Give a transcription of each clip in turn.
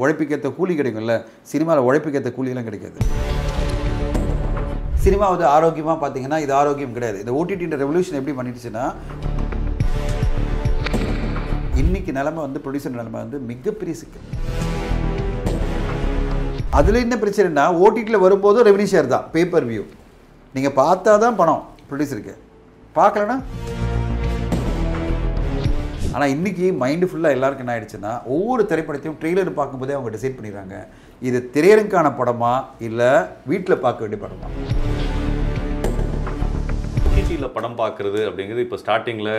உழைப்புக்கேற்ற கூலி கிடைக்கும்ல, சினிமாவில் உழைப்புக்கேற்ற கூலியெல்லாம் கிடைக்காது. சினிமா வந்து ஆரோக்கியமாக பார்த்தீங்கன்னா இது ஆரோக்கியம் கிடையாது. இந்த ஓடிடின்ற ரெவல்யூஷன் எப்படி பண்ணிடுச்சுன்னா, இன்னைக்கு நிலைமை வந்து ப்ரொடியூசர் நிலைமை வந்து மிகப்பெரிய சிக்கல். அதில் என்ன பிரச்சனைனா, ஓடிடியில் வரும்போதும் ரெவன்யூ ஷேர் தான், பேப்பர் வியூ. நீங்கள் பார்த்தா தான் பணம் ப்ரொடியூசருக்கு, பார்க்கலன்னா. ஆனால் இன்றைக்கி மைண்டு ஃபுல்லாக எல்லாருக்கும் என்ன ஆகிடுச்சுன்னா, ஒவ்வொரு திரைப்படத்தையும் ட்ரெய்லர் பார்க்கும்போதே அவங்க டிசைட் பண்ணிடுறாங்க, இது திரையரங்குக்கான படமா இல்லை வீட்டில் பார்க்க வேண்டிய படமா. ஓடிடியில் படம் பார்க்குறது அப்படிங்கிறது இப்போ ஸ்டார்டிங்கில்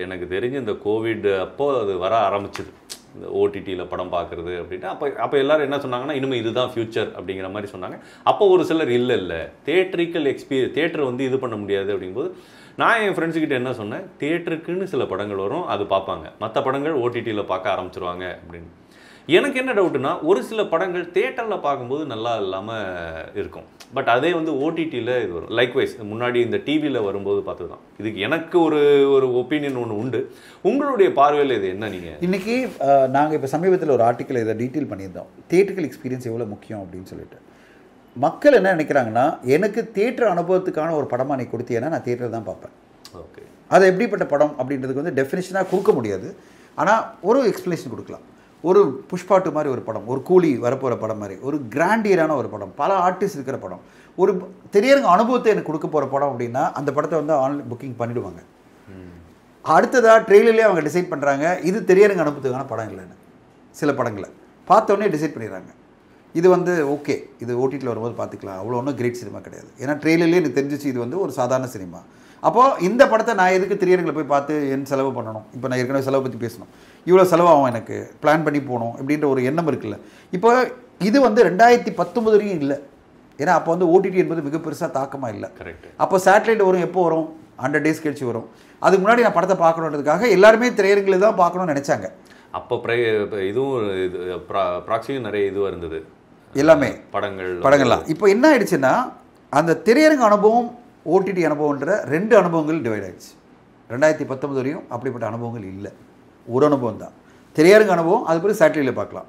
எனக்கு தெரிஞ்சு இந்த கோவிட் அப்போது அது வர ஆரம்பிச்சுது. இந்த ஓடிடியில் படம் பார்க்குறது அப்படின்னா அப்போ எல்லோரும் என்ன சொன்னாங்கன்னா, இனிமேல் இதுதான் ஃப்யூச்சர் அப்படிங்கிற மாதிரி சொன்னாங்க. அப்போ ஒரு சிலர் இல்லை தியேட்ரிக்கல் தியேட்டர் வந்து இது பண்ண முடியாது அப்படிங்கும்போது, நான் என் ஃப்ரெண்ட்ஸுக்கிட்ட என்ன சொன்னேன், தியேட்டருக்குன்னு சில படங்கள் வரும், அது பார்ப்பாங்க, மற்ற படங்கள் ஓடிடியில் பார்க்க ஆரம்பிச்சிருவாங்க அப்படின்னு. எனக்கு என்ன டவுட்டுனா, ஒரு சில படங்கள் தியேட்டரில் பார்க்கும்போது நல்லா இல்லாமல் இருக்கும், பட் அதே வந்து ஓடிடியில் இது வரும். லைக்வைஸ் முன்னாடி இந்த டிவியில் வரும்போது பார்த்து தான். இதுக்கு எனக்கு ஒரு ஒப்பீனியன் ஒன்று உண்டு. உங்களுடைய பார்வையில் இது என்ன? நீங்கள் இன்றைக்கி நாங்கள் இப்போ சமீபத்தில் ஒரு ஆர்டிக்கல் இதை டீட்டெயில் பண்ணியிருந்தோம், தியேட்டரிக்கல் எக்ஸ்பீரியன்ஸ் எவ்வளோ முக்கியம் அப்படின்னு சொல்லிட்டு. மக்கள் என்ன நினைக்கிறாங்கன்னா, எனக்கு தியேட்டர் அனுபவத்துக்கான ஒரு படமாக நீ கொடுத்தீங்கன்னா நான் தியேட்டர் தான் பார்ப்பேன். ஓகே, அது எப்படிப்பட்ட படம் அப்படின்றதுக்கு வந்து டெஃபினேஷனாக கொடுக்க முடியாது. ஆனால் ஒரு எக்ஸ்ப்ளனேஷன் கொடுக்கலாம். ஒரு புஷ்பாட்டு மாதிரி ஒரு படம், ஒரு கூலி வரப்போகிற படம் மாதிரி, ஒரு கிராண்டியரான ஒரு படம், பல ஆர்டிஸ்ட் இருக்கிற படம், ஒரு திரையரங்க அனுபவத்தை எனக்கு கொடுக்க போகிற படம் அப்படின்னா அந்த படத்தை வந்து ஆன்லைன் புக்கிங் பண்ணிவிடுவாங்க. அடுத்ததாக ட்ரெயிலர்லேயே அவங்க டிசைட் பண்ணுறாங்க, இது திரையரங்க அனுபவத்துக்கான படம் இல்லைன்னு. சில படங்களை பார்த்தோன்னே டிசைட் பண்ணிடுறாங்க, இது வந்து ஓகே, இது ஓடிடியில் வரும்போது பார்த்துக்கலாம், அவ்வளோ ஒன்றும் கிரேட் சினிமா கிடையாது. ஏன்னா ட்ரெயிலர்லேயே எனக்கு தெரிஞ்சிச்சு இது வந்து ஒரு சாதாரண சினிமா. அப்போது இந்த படத்தை நான் எதுக்கு திரையரங்கில் போய் பார்த்து என் செலவு பண்ணணும்? இப்போ நான் ஏற்கனவே செலவை பற்றி பேசணும், இவ்வளோ செலவாகும் எனக்கு, பிளான் பண்ணி போகணும் அப்படின்ற ஒரு எண்ணம் இருக்குல்ல. இப்போ இது வந்து 2019 வரையும் இல்லை. ஏன்னா அப்போ வந்து ஓடிடி என்பது மிக பெருசாக தாக்கமாக இல்லை. கரெக்ட். அப்போ சேட்டலைட் வரும், எப்போ வரும்? 100 days கழிச்சு வரும். அதுக்கு முன்னாடி நான் படத்தை பார்க்கணுன்றதுக்காக எல்லாருமே திரையரங்கில் தான் பார்க்கணும்னு நினச்சாங்க. அப்போ இதுவும் ப்ராக்சியும் நிறைய இதுவாக இருந்தது, எல்லாமே படங்கள்லாம். இப்போ என்ன ஆயிடுச்சுன்னா, அந்த திரையரங்க அனுபவம் ஓடிடி அனுபவம்ன்ற 2 அனுபவங்கள் டிவைட் ஆகிடுச்சு. 2019 வரையும் அப்படிப்பட்ட அனுபவங்கள் இல்லை, ஒரு அனுபவம் தான் திரையரங்க அனுபவம். அது பிறகு சேட்டலைட்டில் பார்க்கலாம்.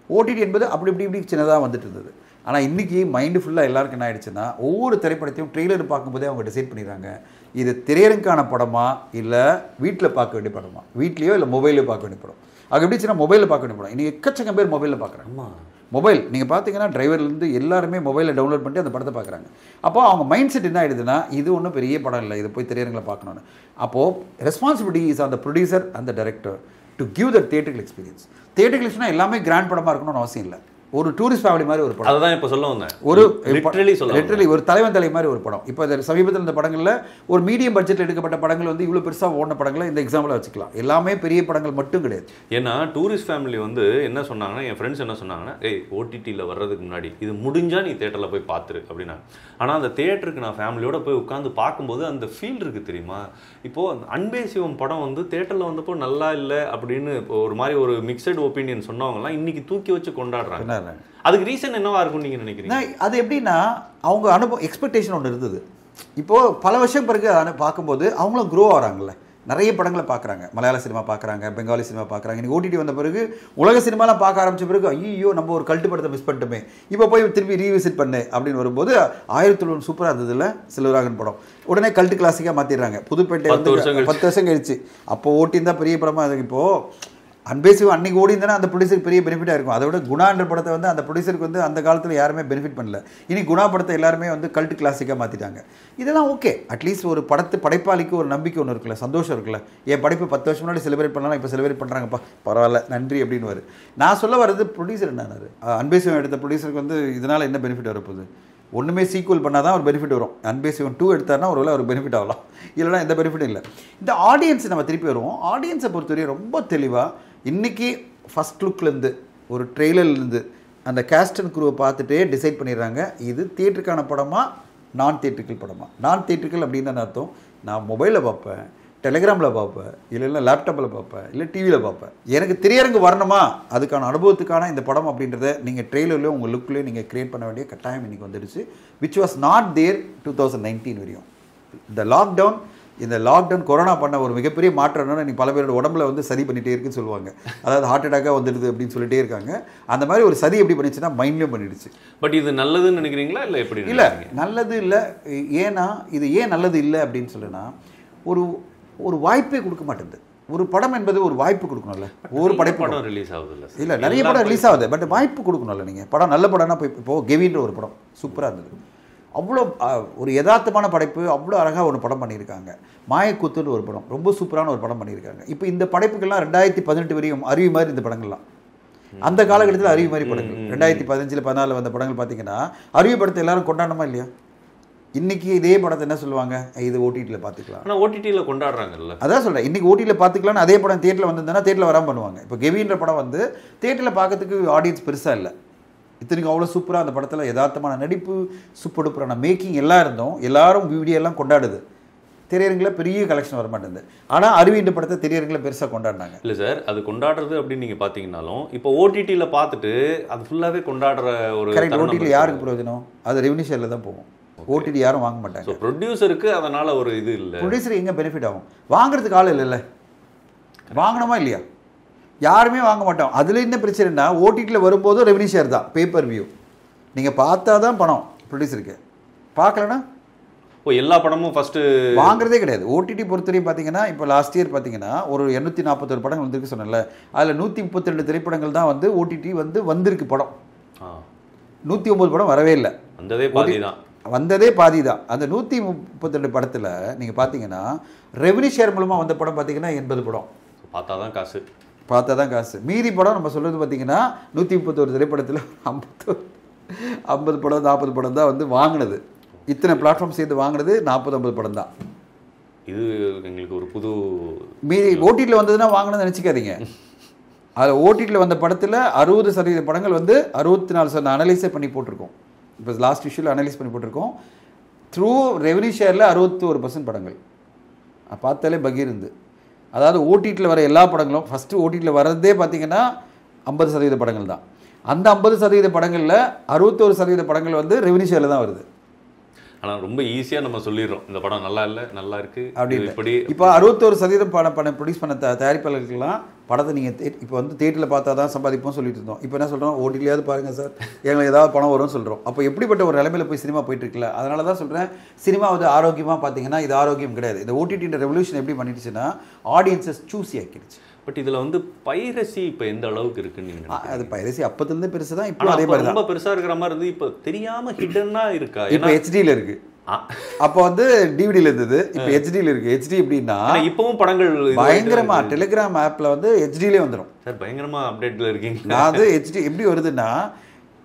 ஓடிடி என்பது அப்படி இப்படி சின்னதாக வந்துட்டு இருந்தது. ஆனால் இன்றைக்கி மைண்டு ஃபுல்லாக எல்லாருக்கும் என்ன ஆகிடுச்சுன்னா, ஒவ்வொரு திரைப்படத்தையும் ட்ரெய்லர் பார்க்கும்போதே அவங்க டிசைட் பண்ணிடுறாங்க, இது திரையரங்குக்கான படமா இல்லை வீட்டில் பார்க்க வேண்டிய படமா, வீட்லேயோ இல்லை மொபைலையோ பார்க்க வேண்டிய படம். அது எப்படிச்சுன்னா, மொபைலில் பார்க்க வேண்டிய படம் இன்றைக்கி எக்கச்சக்கம் பேர் மொபைலில் பார்க்குறாங்க. மொபைல் நீங்கள் பார்த்தீங்கன்னா டிரைவர்லேருந்து எல்லாருமே மொபைலில் டவுன்லோட் பண்ணிட்டு அந்த படத்தை பார்க்குறாங்க. அப்போது அவங்க மைண்ட் செட் என்ன ஆகிடுதுன்னா, இது ஒன்றும் பெரிய படம் இல்லை, இது போய் திரையரங்கில் பார்க்கணுன்னு. அப்போது responsibility is on the producer and the director to give the theatrical experience. Theatrical experience எல்லாமே கிராண்ட் படமாக இருக்கணும்னு அவசியம் இல்லை. ஒரு டூரிஸ்ட் ஃபேமிலி மாதிரி ஒரு படம், அதுதான் இப்போ சொல்ல வந்தேன். ஒரு லிட்ரலி ஒரு தலைவன் தலை மாதிரி ஒரு படம். இப்போ சமீபத்தில் இந்த படங்களில் ஒரு மீடியம் பட்ஜெட்டில் எடுக்கப்பட்ட படங்கள் வந்து இவ்வளோ பெருசாக ஓடின படங்களை இந்த எக்ஸாம்பிளாக வச்சுக்கலாம். எல்லாமே பெரிய படங்கள் மட்டும் கிடையாது. ஏன்னா டூரிஸ்ட் ஃபேமிலி வந்து என்ன சொன்னாங்கன்னா, என் ஃப்ரெண்ட்ஸ் என்ன சொன்னாங்கன்னா, ஓடிடியில் வர்றதுக்கு முன்னாடி இது முடிஞ்சால் நீ தேட்டரில் போய் பார்த்துரு அப்படின்னா. ஆனால் அந்த தேட்டருக்கு நான் ஃபேமிலியோட போய் உட்காந்து பார்க்கும்போது அந்த ஃபீல் இருக்குது தெரியுமா. இப்போது அன்பே சிவம் படம் வந்து தேட்டரில் வந்தப்போ நல்லா இல்லை அப்படின்னு ஒரு மாதிரி ஒரு மிக்சட் ஒப்பீனியன் சொன்னவங்கலாம் இன்னைக்கு தூக்கி வச்சு கொண்டாடுறாங்க. அதுக்கு ரீசன் என்னவா இருக்கும் நீங்க நினைக்கிறீங்க? அது எப்படின்னா, அவங்க அனுபவம் எக்ஸ்பெக்டேஷன் ஒன்று இருந்தது. இப்போது பல வருஷம் பிறகு பார்க்கும்போது அவங்களும் க்ரோ ஆகிறாங்கல்ல, நிறைய படங்களை பார்க்குறாங்க, மலையாள சினிமா பார்க்குறாங்க, பெங்காலி சினிமா பார்க்குறாங்க. இன்னைக்கு ஓடிடி வந்த பிறகு உலக சினிமாலாம் பார்க்க ஆரம்பித்த பிறகு, ஐயோ நம்ம ஒரு கல்ட்டு படத்தை மிஸ் பண்ணிட்டோமே, இப்போ போய் திருப்பி ரீவிசிட் பண்ணு அப்படின்னு வரும்போது 1001 சூப்பராக இருந்ததில்ல செல்வராகவன் படம், உடனே கல்ட்டு கிளாசிக்காக மாற்றிடுறாங்க. புதுப்பேட்டை 10 வருஷம் கழிச்சு. அப்போ ஓட்டி தான் பெரிய படமாக இருக்குது. இப்போது அன்பே சிவம் அன்றைக்கி ஓடி இருந்தால் அந்த ப்ரொடியூசருக்கு பெரிய பெனிஃபிட்டாக இருக்கும். அதை விட குணான்ற படத்தை வந்து அந்த ப்ரொடியூசருக்கு வந்து அந்த காலத்தில் யாருமே பெனிஃபிட் பண்ணல. இனி குணா படத்தை எல்லாருமே வந்து கல்ட்டு கிளாசிக்காக மாற்றிட்டாங்க. இதெல்லாம் ஓகே, அட்லீஸ்ட் ஒரு படைப்பாளிக்கு ஒரு நம்பிக்கை ஒன்று இருக்குல்ல, சந்தோஷம் இருக்குல்ல. என் படைப்பு 10 வருஷம் முன்னாடி செலிப்ரேட் பண்ணலாம், இப்போ செலிப்ரேட் பண்ணுறாங்கப்பா, பரவாயில்ல நன்றி அப்படின்னு வரு. நான் சொல்ல வர்றது ப்ரொடியூசர் என்னாரு, அன்பே சிவம் எடுத்த ப்ரொடியூசருக்கு வந்து இதனால் என்ன பெனிஃபிட் வரப்போகுது? ஒன்றுமே சீக்குவல் பண்ணால் தான் ஒரு பெனிஃபிட் வரும். அன்பே சிவன் 2 எடுத்தார்னா ஒரு வேளை ஒரு பெனிஃபிட் ஆகலாம், இல்லைனா எந்த பெனிஃபிட்டும் இல்லை. இந்த ஆடியன்ஸ் நம்ம திருப்பி வருவோம். ஆடியன்ஸை பொறுத்தவரையும் ரொம்ப தெளிவாக இன்றைக்கி ஃபஸ்ட் லுக்லேருந்து ஒரு ட்ரெய்லர்லேருந்து அந்த கேஸ்ட் அண்ட் க்ரூவை பார்த்துட்டே டிசைட் பண்ணிடுறாங்க, இது தியேட்டருக்கான படமா நான் தியேட்டரிக்கல் படமா. நான் தியேட்டரிக்கல் அப்படின்னு அர்த்தம், நான் மொபைலில் பார்ப்பேன், டெலிகிராமில் பார்ப்பேன், இல்லைன்னா லேப்டாப்பில் பார்ப்பேன், இல்லை டிவியில் பார்ப்பேன். எனக்கு திரையரங்கு வரணுமா, அதுக்கான அனுபவத்துக்கான இந்த படம் அப்படின்றத நீங்கள் ட்ரெய்லர்லையும் உங்கள் லுக்லேயும் நீங்கள் க்ரியேட் பண்ண வேண்டிய கட்டாயம் இன்றைக்கி வந்துடுச்சு, விச் வாஸ் நாட் தேர் 2019 வரையும். இந்த லாக்டவுன் இந்த லாக்டவுன் கொரோனா பண்ண ஒரு மிகப்பெரிய மாற்றம் என்னன்னா நீ பல பேரோட உடம்புல வந்து சரி பண்ணிகிட்டே இருக்குன்னு சொல்லுவாங்க. அதாவது ஹார்ட் அட்டாக்காக வந்துடுது அப்படின்னு சொல்லிட்டே இருக்காங்க. அந்த மாதிரி ஒரு சரி எப்படி பண்ணிச்சுன்னா மைண்ட்லேயும் பண்ணிடுச்சு. பட் இது நல்லதுன்னு நினைக்கிறீங்களா இல்லை எப்படி? இல்லை நல்லது இல்லை. ஏன்னா இது ஏன் நல்லது இல்லை அப்படின்னு சொல்லுன்னா ஒரு ஒரு வாய்ப்பே கொடுக்க மாட்டேங்குது. ஒரு படம் என்பது ஒரு வாய்ப்பு கொடுக்கணும்ல. ஒரு படம் ரிலீஸ் ஆகுது இல்லை நிறைய படம் ரிலீஸ் ஆகுது. பட் வாய்ப்பு கொடுக்கணும்ல. நீங்கள் படம் நல்ல படம்னா இப்போ கெவின்ற ஒரு படம் சூப்பராக இருந்தது. அவ்வளோ ஒரு யதார்த்தமான படைப்பு, அவ்வளோ அழகாக ஒரு படம் பண்ணியிருக்காங்க. மாயக்கூத்துன்னு ஒரு படம் ரொம்ப சூப்பரான ஒரு படம் பண்ணியிருக்காங்க. இப்போ இந்த படைப்புகள்லாம் 2018 வரையும் அருவி மாதிரி இந்த படங்கள்லாம் அந்த காலகட்டத்தில் அருவி மாதிரி படங்கள் 2015 14 வந்த படங்கள் பார்த்தீங்கன்னா அருவி படத்தை எல்லாரும் கொண்டாடணுமா இல்லையா? இன்னைக்கு இதே படத்தை என்ன சொல்லுவாங்க, இது ஓடிடியில் பார்த்துக்கலாம். ஆனால் ஓடிடியில் கொண்டாடுறாங்கல்ல. அதான் சொல்கிறேன், இன்னைக்கு ஓடிடியில் பார்த்துக்கலான்னு அதே படம் தேட்டரில் வந்திருந்தேன்னா தேட்டரில் வராமல் பண்ணுவாங்க. இப்போ கெவின்ற படம் வந்து தேட்டரில் பார்க்கறதுக்கு ஆடியன்ஸ் பெருசாக இல்லை. இத்தனைக்கும் அவ்வளோ சூப்பராக அந்த படத்தில் யதார்த்தமான நடிப்பு, சூப்பர் மேக்கிங் எல்லாம் இருந்தோம். எல்லாரும் வீடியோ எல்லாம் கொண்டாடுது. திரையரங்கில் பெரிய கலெக்ஷன் வர மாட்டேங்குது. ஆனால் அருவின்ற படத்தை திரையரங்கில் பெருசாக கொண்டாடினாங்க. இல்லை சார், அது கொண்டாடுறது அப்படின்னு நீங்கள் பார்த்தீங்கன்னாலும் இப்போ ஓடிடியில் பார்த்துட்டு அது ஃபுல்லாகவே கொண்டாடுற ஒரு கரெக்ட். ஓடிடியில் யாருக்கு பிரயோஜனம்? அது ரெவன்யூ ஷேரில் தான் போகும். ஓடிடி யாரும் வாங்க மாட்டாங்க. ப்ரொடியூசருக்கு அதனால் ஒரு இது இல்லை. ப்ரொடியூசருக்கு எங்கே பெனிஃபிட் ஆகும்? வாங்குறதுக்கு ஆள் இல்லைல்ல. வாங்கணுமா இல்லையா? யாருமே வாங்க மாட்டோம். அதில் என்ன பிரச்சனைனா ஓடிடியில் வரும்போதும் ரெவன்யூ ஷேர் தான், பேப்பர் வியூ. நீங்கள் பார்த்தா தான் பணம் ப்ரொடியூசருக்கு, பார்க்கலன்னா எல்லா படமும் ஃபஸ்ட்டு வாங்குறதே கிடையாது. ஓடிடி பொறுத்தவரையும் பார்த்தீங்கன்னா இப்போ லாஸ்ட் இயர் பார்த்தீங்கன்னா ஒரு 841 படங்கள் வந்திருக்கு சொன்னல. அதில் 132 திரைப்படங்கள் தான் வந்து ஓடிடி வந்திருக்கு படம். 109 படம் வரவே இல்லை. வந்ததே பாதி தான். அந்த 132 படத்தில் நீங்கள் பார்த்தீங்கன்னா ரெவன்யூ ஷேர் மூலமாக வந்த படம் பார்த்தீங்கன்னா 80 படம். பார்த்தா தான் காசு. மீதி படம் நம்ம சொல்கிறது பார்த்தீங்கன்னா 131 திரைப்படத்தில் 50 படம் 40 படம் தான் வந்து வாங்கினது. இத்தனை பிளாட்ஃபார்ம் சேர்ந்து வாங்கினது 40-50 படம் தான். இது எங்களுக்கு ஒரு புது மீதி ஓடிடியில் வந்ததுன்னா வாங்கினது நினச்சிக்காதீங்க. அதில் ஓடிடியில் வந்த படத்தில் 60% படங்கள் வந்து 64% அனலைஸே பண்ணி போட்டிருக்கோம். இப்போ லாஸ்ட் இஷ்யூவில் அனலைஸ் பண்ணி போட்டிருக்கோம். த்ரூ ரெவன்யூ ஷேரில் 61% படங்கள் பார்த்தாலே பகீர்ந்து. அதாவது ஓடிடியில் வர எல்லா படங்களும் ஃபஸ்ட்டு ஓடிடியில் வர்றதே பார்த்தீங்கன்னா 50% படங்கள் தான். அந்த 50% படங்களில் 61% படங்கள் வந்து ரெவன்யூ ஷேரில் தான் வருது. ஆனால் ரொம்ப ஈஸியாக நம்ம சொல்லிடுறோம் இந்த படம் நல்லா இல்லை நல்லா இருக்குது அப்படின்னு. இப்படி இப்போ 61% படம் ப்ரொடியூஸ் பண்ண தயாரிப்பாளர்களுக்கெல்லாம் படத்தை நீங்கள் இப்போ வந்து தேட்டரில் பார்த்தா தான் சம்பாதிப்போம் சொல்லிட்டு இருந்தோம். இப்போ என்ன சொல்கிறோம், ஓடிடிலையாவது பாருங்கள் சார், எங்களுக்கு ஏதாவது பணம் வரும்னு சொல்கிறோம். அப்போ எப்படிப்பட்ட ஒரு நிலைமையில் போய் சினிமா போயிட்டு இருக்குல்ல. அதனால தான் சொல்கிறேன், சினிமா வந்து ஆரோக்கியமாக பார்த்தீங்கன்னா இது ஆரோக்கியம் கிடையாது. இந்த ஓடிடின்ற ரெவல்யூஷன் எப்படி பண்ணிடுச்சுன்னா ஆடியன்ஸஸ் சூஸி ஆக்கிடுச்சு. பட் இதில் வந்து பைரசி இப்போ எந்த அளவுக்கு இருக்குன்னு நீங்கள்? அது பைரசி அப்போதுலேருந்து பெருசு தான். இப்போ அதே மாதிரி ரொம்ப பெருசாக இருக்கிற மாதிரி இருந்து இப்போ தெரியாமல் ஹிடனாக இருக்கா? இப்போ ஹெச்டியில் இருக்குது. அப்போ வந்து டிவிடியில் இருந்தது, இப்போ ஹெச்டியில் இருக்குது. ஹெச்டி எப்படின்னா இப்போவும் படங்கள் பயங்கரமாக டெலிகிராம் ஆப்பில் வந்து ஹெச்டியிலே வந்துடும். சார் பயங்கரமாக அப்டேட்டில் இருக்கீங்க. நான் அது ஹெச்டி எப்படி வருதுன்னா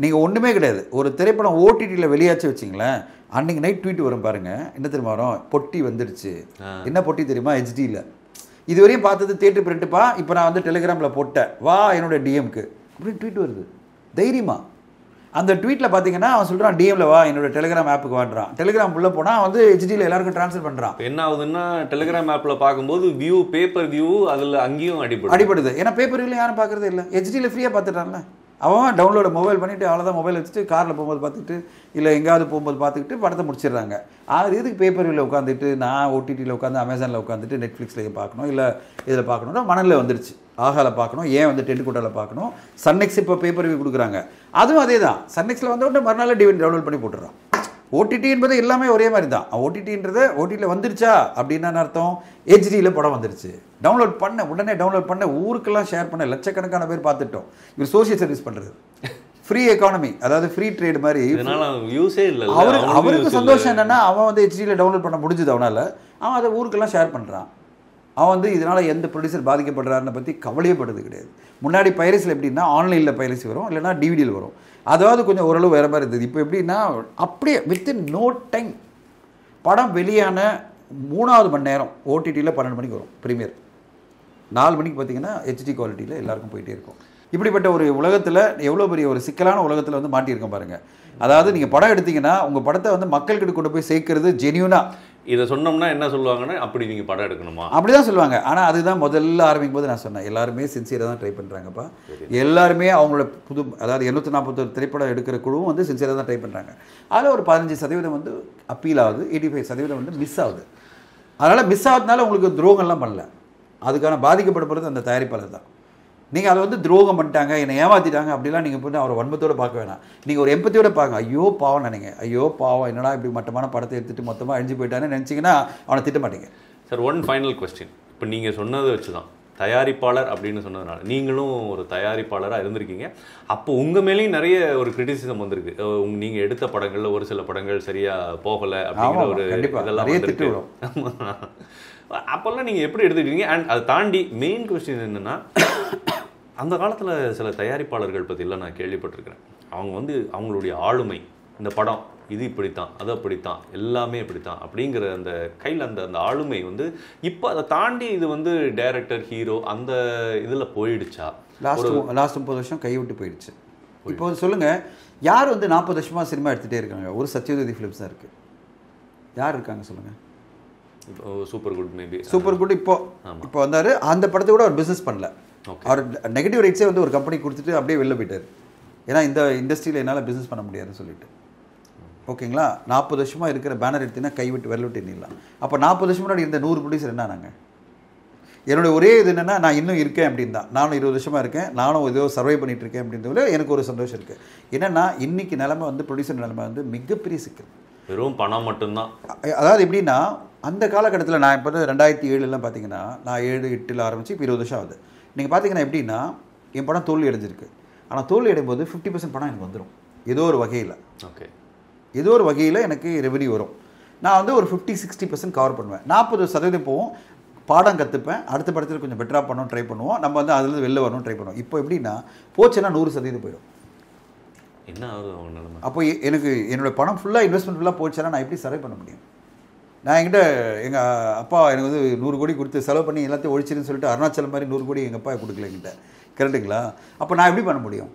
நீங்கள் ஒன்றுமே கிடையாது. ஒரு திரைப்படம் ஓடிடியில் வெளியாச்சு வச்சிங்களேன், அன்றைக்கி நைட் ட்வீட் வரும் பாருங்கள். என்ன தெரியுமா வரும், பொட்டி வந்துடுச்சு. என்ன பொட்டி தெரியுமா? ஹெச்டியில். இதுவரையும் பார்த்தது தேட்டர் பிரிண்ட்டுப்பா, இப்போ நான் வந்து டெலிகிராமில் போட்டேன், வா என்னோட டிஎம்க்கு அப்படின்னு ட்வீட் வருது தைரியமா. அந்த ட்வீட்டில் பார்த்தீங்கன்னா அவன் சொல்கிறான் டிஎம்ல வா என்னோட டெலிகிராம் ஆப்புக்கு வாடுறான். டெலிகிராம் உள்ளே போனால் வந்து ஹெச்டியில் எல்லாருக்கும் ட்ரான்ஸ்ஃபர் பண்ணுறான். என்ன ஆகுதுன்னா டெலிகிராம் ஆப்பில் பார்க்கும்போது வியூ பேப்பர் வியூ அதில் அங்கேயும் அடிப்படுது. ஏன்னா பேப்பர் வியூவில் யாரும் பார்க்குறதே இல்லை, ஹெச்டியில் ஃப்ரீயாக பார்த்துட்டான்ல. அவன் டவுன்லோடு மொபைல் பண்ணிவிட்டு அவ்வளோதான், மொபைல் வச்சுட்டு காரில் போகும்போது பார்த்துக்கிட்டு இல்லை எங்கேயாவது போகும்போது பார்த்துக்கிட்டு படத்தை முடிச்சிடுறாங்க. அது எதுக்கு பேப்பர் வியூவில் உட்காந்துட்டு நான் ஓடிடியில் உட்காந்து அமேசானில் உட்காந்துட்டு நெட்ஃப்ளிக்ஸில் பார்க்கணும் இல்லை இதில் பார்க்கணுன்னா மணலில் வந்துருச்சு. ஆகாவில் பார்க்கணும், ஏன் வந்து டென்ட்கோட்டாவில் பார்க்கணும். சன்னெக்ஸ் இப்போ பேப்பர் வியூ கொடுக்குறாங்க, அதுவும் அதே தான். சன்னெக்ஸில் வந்த உடனே மறுநாள் டவுன்லோட் பண்ணி போட்டுறான். ஓடிடி என்பது எல்லாமே ஒரே மாதிரி தான். ஓடிடின்றது ஓடிடியில் வந்துருச்சா அப்படின்னா அர்த்தம் ஹெச்டியில் படம் வந்துருச்சு. டவுன்லோட் பண்ண உடனே டவுன்லோட் பண்ண ஊருக்கெல்லாம் ஷேர் பண்ண லட்சக்கணக்கான பேர் பார்த்துட்டோம். இவர் சோசியல் சர்வீஸ் பண்ணுறது, ஃப்ரீ எக்கானமி, அதாவது ஃப்ரீ ட்ரேட் மாதிரி. அவருக்கு சந்தோஷம் என்னன்னா அவன் வந்து ஹெச்டியில் டவுன்லோட் பண்ண முடிஞ்சுது அவனால், அவன் அதை ஊருக்கெல்லாம் ஷேர் பண்ணுறான். அவன் வந்து இதனால் எந்த ப்ரொடியூசர் பாதிக்கப்படுறாருன்னு பற்றி கவலையப்படுறது கிடையாது. முன்னாடி பைரசியில் எப்படின்னா ஆன்லைனில் பைரசி வரும், இல்லைனா டிவிடியில் வரும். அதாவது கொஞ்சம் ஓரளவு வேறு மாதிரி இருந்தது. இப்போ எப்படின்னா அப்படியே வித்தின் நோ டைம் படம் வெளியான 3வது மணி நேரம் ஓடிடியில் 12 மணிக்கு வரும் ப்ரீமியர். 4 மணிக்கு பார்த்தீங்கன்னா ஹெச்டி குவாலிட்டியில் எல்லாருக்கும் போயிட்டே இருக்கும். இப்படிப்பட்ட ஒரு உலகத்தில் எவ்வளோ பெரிய ஒரு சிக்கலான உலகத்தில் வந்து மாட்டியிருக்கோம் பாருங்கள். அதாவது நீங்கள் படம் எடுத்தீங்கன்னா உங்கள் படத்தை வந்து மக்கள்கிட்ட கொண்டு போய் சேர்க்கறது ஜென்யூனாக. இதை சொன்னோம்னா என்ன சொல்லுவாங்கன்னா அப்படி நீங்கள் படம் எடுக்கணுமா அப்படி தான் சொல்லுவாங்க. ஆனால் அதுதான் முதல்ல ஆரம்பிக்கும் போது நான் சொன்னேன், எல்லாருமே சின்சியராக தான் ட்ரை பண்ணுறாங்கப்பா. எல்லாருமே அவங்களோட அதாவது 841 திரைப்படம் எடுக்கிற குழுவும் வந்து சின்சியராக தான் ட்ரை பண்ணுறாங்க. அதில் ஒரு 15% வந்து அப்பீல் ஆகுது, 85% வந்து மிஸ் ஆகுது. அதனால் மிஸ் ஆகிறதுனால உங்களுக்கு துரோகம்லாம் பண்ணல, அதுக்கான பாதிக்கப்படுறது அந்த தயாரிப்பாளர் தான். நீங்கள் அதை வந்து துரோகம் பண்ணிட்டாங்க, என்னை ஏமாற்றிட்டாங்க அப்படிலாம் நீங்கள் போய் அவரை வன்மத்தோடு பார்க்க வேணாம். நீங்கள் ஒரு எம்பத்தியோட பார்க்க, ஐயோ பாவம் நினைங்க, ஐயோ பாவம் என்னடா இப்படி மட்டமான படத்தை எடுத்துகிட்டு மொத்தமாக அழிஞ்சு போயிட்டான்னு நினச்சிங்கன்னா அவனை திட்ட மாட்டீங்க. Sir, one final question. இப்போ நீங்கள் சொன்னதை வச்சு தான் தயாரிப்பாளர் அப்படின்னு சொன்னதுனால, நீங்களும் ஒரு தயாரிப்பாளராக இருந்திருக்கீங்க. அப்போ உங்கள் மேலேயும் நிறைய ஒரு கிரிட்டிசிசம் வந்திருக்கு. நீங்கள் எடுத்த படங்களில் ஒரு சில படங்கள் சரியாக போகலை அப்படிங்கிற ஒரு இதெல்லாம் வந்திருக்கு. அப்போல்லாம் நீங்கள் எப்படி எடுத்துக்கிட்டீங்க? அண்ட் அதை தாண்டி மெயின் கொஸ்டின் என்னென்னா, அந்த காலத்தில் சில தயாரிப்பாளர்கள் பற்றிலாம் நான் கேள்விப்பட்டிருக்கிறேன். அவங்க வந்து அவங்களுடைய ஆளுமை, இந்த படம் இது இப்படித்தான், அது அப்படித்தான், எல்லாமே இப்படித்தான் அப்படிங்கிற அந்த கையில் அந்த அந்த ஆளுமை வந்து இப்போ அதை தாண்டி இது வந்து டைரக்டர், ஹீரோ அந்த இதில் போயிடுச்சா? லாஸ்ட் 30 வருஷம் கைவிட்டு போயிடுச்சு. இப்போ வந்து சொல்லுங்கள், யார் வந்து 40 வருஷமாக சினிமா எடுத்துகிட்டே இருக்காங்க? ஒரு சத்யவதி ஃபிலிம்ஸ் தான் இருக்குது. யார் இருக்காங்க சொல்லுங்கள்? இப்போ super good, maybe super good இப்போ வந்தார். அந்த படத்தை கூட அவர் பிஸ்னஸ் பண்ணல. அவர் நெகட்டிவ் ரைட்ஸே வந்து ஒரு கம்பெனி கொடுத்துட்டு அப்படியே வெளில போயிட்டார். ஏன்னா இந்த இண்டஸ்ட்ரியில் என்னால் பிஸ்னஸ் பண்ண முடியாதுன்னு சொல்லிட்டு. ஓகேங்களா? 40 வருஷமாக இருக்கிற பேனர் எடுத்தீங்கன்னா கைவிட்டு விரல் எண்ணிடலாம். அப்போ 40 வருஷம் முன்னாடி இருந்த 100 ப்ரொடியூசர் என்ன நாங்கள்? என்னுடைய ஒரே இது என்னென்னா, நான் இன்னும் இருக்கேன் அப்படின்னு தான். நானும் 20 வருஷமாக இருக்கேன், நானும் ஏதோ சர்வை பண்ணிகிட்டு இருக்கேன் அப்படின்றதுல எனக்கு ஒரு சந்தோஷம் இருக்குது. என்னென்னா இன்றைக்கி நிலைமை வந்து ப்ரொடியூசர் நிலைமை வந்து மிகப்பெரிய சிக்கல். வெறும் பணம் மட்டும்தான். அதாவது எப்படின்னா, அந்த காலகட்டத்தில் நான் இப்போ 2007 பார்த்தீங்கன்னா, நான் 7, 8 ஆரம்பித்து இப்போ 20 வருஷம் ஆகுது. நீங்கள் பார்த்தீங்கன்னா எப்படின்னா, என் படம் தோல்வி அடைஞ்சிருக்கு. ஆனால் தோல்வி அடையும் போது 50% பணம் எனக்கு வந்துடும் ஏதோ ஒரு வகையில். ஓகே, ஏதோ ஒரு வகையில் எனக்கு ரெவென்யூ வரும். நான் வந்து ஒரு 50-60% கவர் பண்ணுவேன். 40% போவோம், பாடம் கற்றுப்பேன், அடுத்த படத்தில் கொஞ்சம் பெட்டராக பண்ணணும் ட்ரை பண்ணுவோம், நம்ம வந்து அதுலேருந்து வெளில வரணும் ட்ரை பண்ணுவோம். இப்போ எப்படின்னா போச்சுன்னா 100% போயிடும். என்ன ஆகுது அவங்க நிலைமை? அப்போ எனக்கு என்னோடய பணம் ஃபுல்லாக இன்வெஸ்ட்மெண்ட் ஃபுல்லாக போச்சுன்னா நான் எப்படி சர்வை பண்ண முடியும்? நான் என்கிட்ட எங்கள் அப்பா எனக்கு வந்து 100 கோடி கொடுத்து செலவு பண்ணி எல்லாத்தையும் ஒழிச்சிருன்னு சொல்லிட்டு அருணாச்சலம் மாதிரி 100 கோடி எங்கள் அப்பா கொடுக்கல என்கிட்ட. கரெக்டுங்களா? அப்போ நான் எப்படி பண்ண முடியும்?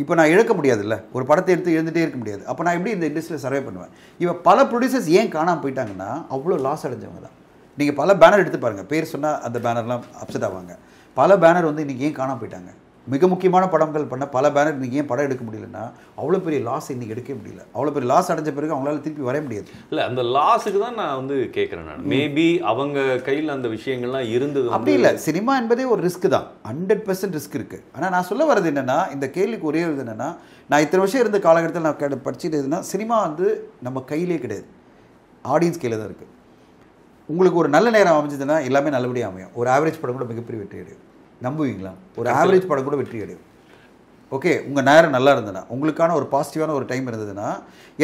இப்போ நான் இழக்க முடியாதுல்ல, ஒரு படத்தை எடுத்து எழுந்துகிட்டே இருக்க முடியாது. அப்போ நான் எப்படி இந்த இண்டஸ்ட்ரியில் சர்வே பண்ணுவேன்? இவன் பல ப்ரொடியூசர்ஸ் ஏன் காணாமல் போயிட்டாங்கன்னா அவ்வளோ லாஸ் அடைஞ்சவங்க தான். நீங்கள் பல பேனர் எடுத்து பாருங்கள், பேர் சொன்னால் அந்த பேனர்லாம் அப்செட் ஆவாங்க. பல பேனர் வந்து இன்றைக்கி ஏன் காணாமல் போயிட்டாங்க? மிக முக்கியமான படங்கள் பண்ண பல பேனர் இன்றைக்கி ஏன் படம் எடுக்க முடியலன்னா அவ்வளோ பெரிய லாஸ் இன்றைக்கி எடுக்க முடியல. அவ்வளோ பெரிய லாஸ் அடைஞ்ச பிறகு அவங்களால திருப்பி வர முடியாது. இல்லை, அந்த லாஸுக்கு தான் நான் வந்து கேட்குறேன். நான் மேபி அவங்க கையில் அந்த விஷயங்கள்லாம் இருந்தது. அப்படி இல்லை, சினிமா என்பதே ஒரு ரிஸ்க் தான், 100% ரிஸ்க் இருக்குது. ஆனால் நான் சொல்ல வர்றது என்னென்னா, இந்த கேள்விக்கு ஒரே இது என்னென்னா, நான் இத்தனை வருஷம் இருந்த காலகட்டத்தில் நான் படிச்சுட்டு எதுனா, சினிமா வந்து நம்ம கையிலே கிடையாது, ஆடியன்ஸ் கையில் தான் இருக்குது. உங்களுக்கு ஒரு நல்ல நேரம் அமைஞ்சதுன்னா எல்லாமே நல்லபடியாக அமையும். ஒரு ஆவரேஜ் படம் கூட மிகப்பெரிய வெற்றி அடையும். நம்புவீங்களா? ஒரு ஆவரேஜ் படம் கூட வெற்றி அடையும். ஓகே, உங்கள் நேரம் நல்லா இருந்ததுன்னா, உங்களுக்கான ஒரு பாசிட்டிவான ஒரு டைம் இருந்ததுன்னா.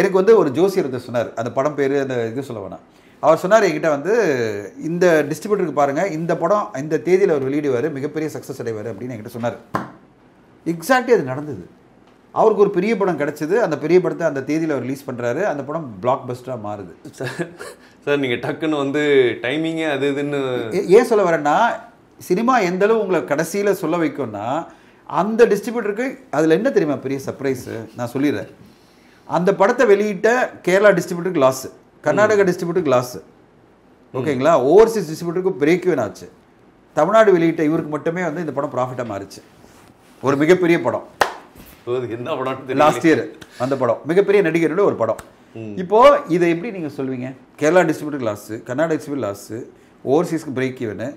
எனக்கு வந்து ஒரு ஜோசியர் சொன்னார், அந்த படம் பேர் அந்த இது சொல்ல வேணாம், அவர் சொன்னார் என்கிட்ட வந்து, இந்த டிஸ்ட்ரிபியூட்டருக்கு பாருங்கள், இந்த படம் இந்த தேதியில் அவர் வெளியிடுவார், மிகப்பெரிய சக்ஸஸ் அடைவார் அப்படின்னு என்கிட்ட சொன்னார். எக்ஸாக்ட்லி அது நடந்தது. அவருக்கு ஒரு பெரிய படம் கிடச்சிது, அந்த பெரிய படத்தை அந்த தேதியில் அவர் ரிலீஸ் பண்ணுறாரு, அந்த படம் பிளாக் பஸ்டராக மாறுது. சார், நீங்கள் டக்குன்னு வந்து டைமிங்கே அது இதுன்னு ஏன் சொல்ல வரேன்னா, சினிமா எந்தளவு உங்களை கடைசியில் சொல்ல வைக்கும்னா, அந்த டிஸ்ட்ரிபியூட்டருக்கு அதில் என்ன தெரியுமா பெரிய சர்ப்ரைஸு, நான் சொல்லிடுறேன். அந்த படத்தை வெளியிட்ட கேரளா டிஸ்ட்ரிபியூட்டருக்கு லாஸு, கர்நாடகா டிஸ்ட்ரிபியூட்டருக்கு லாஸு, ஓகேங்களா? ஓவர்சீஸ் டிஸ்ட்ரிபியூட்டருக்கு பிரேக் ஈவன் ஆச்சு. தமிழ்நாடு வெளியிட்ட இவருக்கு மட்டுமே வந்து இந்த படம் ப்ராஃபிட்டாக மாறிச்சு. ஒரு மிகப்பெரிய படம், என்ன படம் லாஸ்ட் இயர் அந்த படம், மிகப்பெரிய நடிகரோட ஒரு படம். இப்போது இதை எப்படி நீங்கள் சொல்வீங்க? கேரளா டிஸ்ட்ரிபியூட்டருக்கு லாஸு, கர்நாடகா டிஸ்ட்ரிபியூட்டர் லாஸு, ஓவர்சீஸ்க்கு பிரேக் ஈவனு,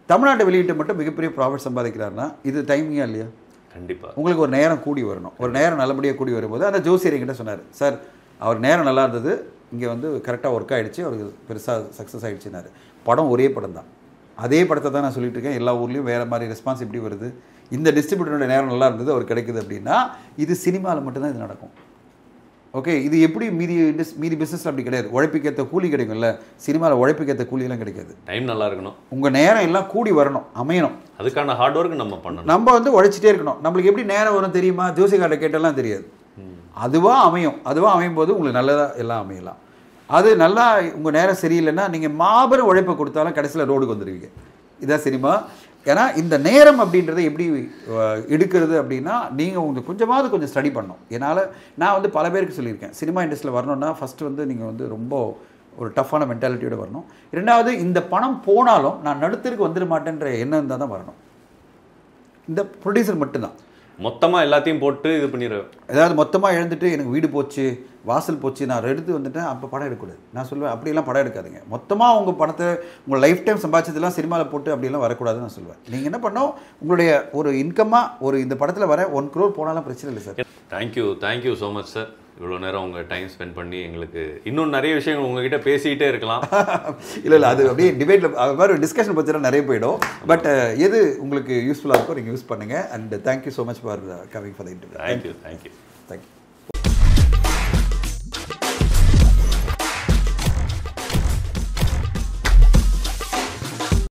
தமிழ்நாட்டை வெளியிட்ட மட்டும் மிகப்பெரிய ப்ராஃபிட் சம்பாதிக்கிறாருன்னா இது டைமிங்கா இல்லையா? கண்டிப்பாக. உங்களுக்கு ஒரு நேரம் கூடி வரணும். ஒரு நேரம் நல்லபடியாக கூடி வரும்போது அந்த ஜோசியர் என்கிட்ட சொன்னார், சார் அவர் நேரம் நல்லா இருந்தது, இங்கே வந்து கரெக்டாக ஒர்க் ஆகிடுச்சு, அவருக்கு பெருசாக சக்ஸஸ் ஆகிடுச்சுனாரு. படம் ஒரே படம் தான், அதே படத்தை தான் நான் சொல்லிட்டு இருக்கேன். எல்லா ஊர்லேயும் வேறு மாதிரி ரெஸ்பான்ஸ் எப்படி வருது? இந்த டிஸ்ட்ரிபியூட்டரோட நேரம் நல்லா இருந்தது, அவர் கிடைக்குது அப்படின்னா இது சினிமாவில் மட்டும்தான் இது நடக்கும். ஓகே, இது எப்படி மீதி பிஸ்னஸில் அப்படி கிடையாது. உழைப்புக்கேற்ற கூலி கிடைக்கும்ல, சினிமாவில் உழைப்புக்கேற்ற கூலியெல்லாம் கிடைக்காது. டைம் நல்லா இருக்கணும், உங்கள் நேரம் எல்லாம் கூடி வரணும், அமையணும். அதுக்கான ஹார்ட் ஒர்க் நம்ம பண்ணணும். நம்ம வந்து உழைச்சிட்டே இருக்கணும். நம்மளுக்கு எப்படி நேரம் வரும் தெரியுமா? ஜோசிகார்ட்ட கேட்டெல்லாம் தெரியாது. அதுவாக அமையும். அதுவாக அமையும் போது உங்களுக்கு நல்லதாக எல்லாம் அமையலாம். அது நல்லா உங்கள் நேரம் சரியில்லைன்னா நீங்கள் மாபெரும் உழைப்பை கொடுத்தாலும் கடைசியில் ரோடுக்கு வந்துடுவீங்க. இதான் சினிமா. ஏன்னா இந்த நேரம் அப்படின்றத எப்படி எடுக்கிறது அப்படின்னா, நீங்கள் உங்களுக்கு கொஞ்சம் ஸ்டடி பண்ணணும். என்னால் நான் வந்து பல பேருக்கு சொல்லியிருக்கேன், சினிமா இண்டஸ்ட்ரியில் வரணும்னா ஃபஸ்ட்டு வந்து நீங்கள் வந்து ரொம்ப ஒரு டஃப்பான மென்டாலிட்டியோடு வரணும். ரெண்டாவது, இந்த பணம் போனாலும் நான் நடுத்தருக்கு வந்துட மாட்டேன்ற எண்ணம் இருந்தால் தான் வரணும். இந்த ப்ரொடியூசர் மட்டும்தான். மொத்தமாக எல்லாத்தையும் போட்டு இது பண்ணிடுவேன். ஏதாவது மொத்தமாக எழுந்துட்டு எனக்கு வீடு போச்சு, வாசல் போச்சு, நான் எடுத்து வந்துட்டேன், அப்போ படம் எடுக்கக்கூடாது. நான் சொல்லுவேன் அப்படியெல்லாம் படம் எடுக்காதீங்க. மொத்தமாக உங்கள் படத்தை உங்கள் லைஃப் டைம் சம்பாதிச்சதெல்லாம் சினிமாவில் போட்டு அப்படியெல்லாம் வரக்கூடாதுன்னு நான் சொல்லுவேன். நீங்கள் என்ன பண்ணோம், உங்களுடைய ஒரு இன்கமாக ஒரு இந்த படத்தில் வர 1 crore போனாலும் பிரச்சனை இல்லை sir. Thank you so much sir. இவ்வளோ நேரம் உங்கள் டைம் ஸ்பெண்ட் பண்ணி எங்களுக்கு இன்னும் நிறைய விஷயங்கள் உங்ககிட்ட பேசிக்கிட்டே இருக்கலாம். இல்லை அது அப்படியே டிபேட்டில் அது மாதிரி டிஸ்கஷன் பற்றிலாம் நிறைய போயிடும். பட் எது உங்களுக்கு யூஸ்ஃபுல்லாக இருக்கோ நீங்கள் யூஸ் பண்ணுங்கள். And thank you so much for coming for the interview. Thank you.